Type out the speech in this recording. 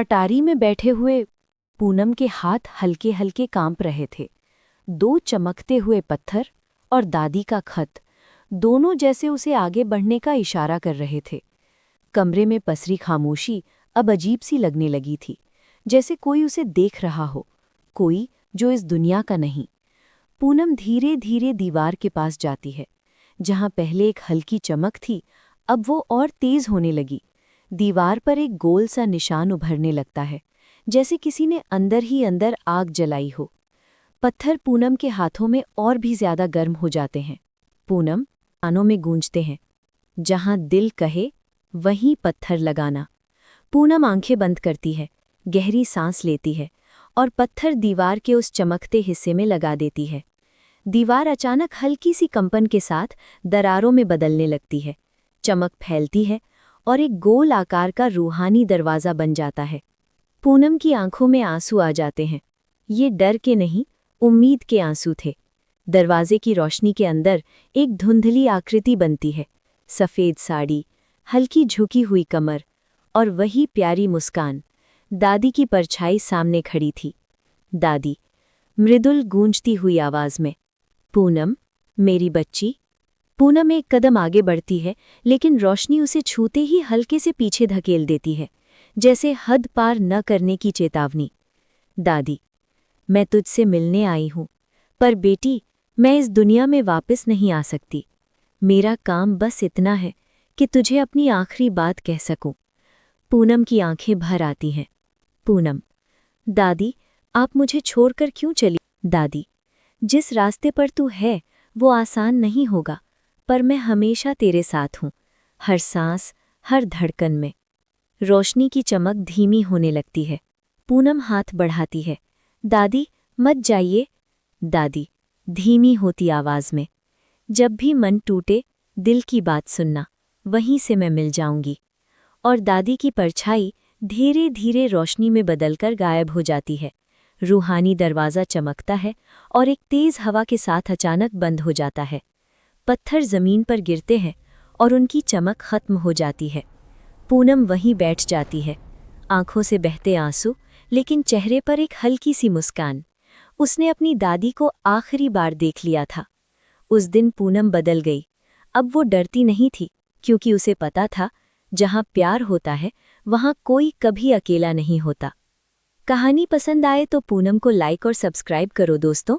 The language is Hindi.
अटारी में बैठे हुए पूनम के हाथ हल्के हल्के कांप रहे थे। दो चमकते हुए पत्थर और दादी का खत, दोनों जैसे उसे आगे बढ़ने का इशारा कर रहे थे। कमरे में पसरी खामोशी अब अजीब सी लगने लगी थी, जैसे कोई उसे देख रहा हो, कोई जो इस दुनिया का नहीं। पूनम धीरे धीरे दीवार के पास जाती है। जहां पहले एक हल्की चमक थी, अब वो और तेज होने लगी। दीवार पर एक गोल सा निशान उभरने लगता है, जैसे किसी ने अंदर ही अंदर आग जलाई हो। पत्थर पूनम के हाथों में और भी ज्यादा गर्म हो जाते हैं। पूनम कानों में गूंजते हैं, जहां दिल कहे वहीं पत्थर लगाना। पूनम आंखें बंद करती है, गहरी सांस लेती है और पत्थर दीवार के उस चमकते हिस्से में लगा देती है। दीवार अचानक हल्की सी कंपन के साथ दरारों में बदलने लगती है। चमक फैलती है और एक गोल आकार का रूहानी दरवाज़ा बन जाता है। पूनम की आंखों में आंसू आ जाते हैं। ये डर के नहीं, उम्मीद के आंसू थे। दरवाजे की रोशनी के अंदर एक धुंधली आकृति बनती है। सफ़ेद साड़ी, हल्की झुकी हुई कमर और वही प्यारी मुस्कान। दादी की परछाई सामने खड़ी थी। दादी, मृदुल गूंजती हुई आवाज़ में, पूनम, मेरी बच्ची। पूनम एक कदम आगे बढ़ती है, लेकिन रोशनी उसे छूते ही हल्के से पीछे धकेल देती है, जैसे हद पार न करने की चेतावनी। दादी, मैं तुझसे मिलने आई हूँ, पर बेटी, मैं इस दुनिया में वापस नहीं आ सकती। मेरा काम बस इतना है कि तुझे अपनी आखिरी बात कह सकूं। पूनम की आंखें भर आती हैं। पूनम, दादी, आप मुझे छोड़कर क्यों चली? दादी, जिस रास्ते पर तू है वो आसान नहीं होगा, पर मैं हमेशा तेरे साथ हूँ, हर सांस, हर धड़कन में। रोशनी की चमक धीमी होने लगती है। पूनम हाथ बढ़ाती है। दादी, मत जाइए। दादी, धीमी होती आवाज़ में, जब भी मन टूटे, दिल की बात सुनना, वहीं से मैं मिल जाऊंगी। और दादी की परछाई धीरे धीरे रोशनी में बदलकर गायब हो जाती है। रूहानी दरवाज़ा चमकता है और एक तेज़ हवा के साथ अचानक बंद हो जाता है। पत्थर ज़मीन पर गिरते हैं और उनकी चमक खत्म हो जाती है। पूनम वहीं बैठ जाती है, आंखों से बहते आंसू, लेकिन चेहरे पर एक हल्की सी मुस्कान। उसने अपनी दादी को आखिरी बार देख लिया था। उस दिन पूनम बदल गई। अब वो डरती नहीं थी, क्योंकि उसे पता था, जहां प्यार होता है वहां कोई कभी अकेला नहीं होता। कहानी पसंद आए तो पूनम को लाइक और सब्सक्राइब करो दोस्तों।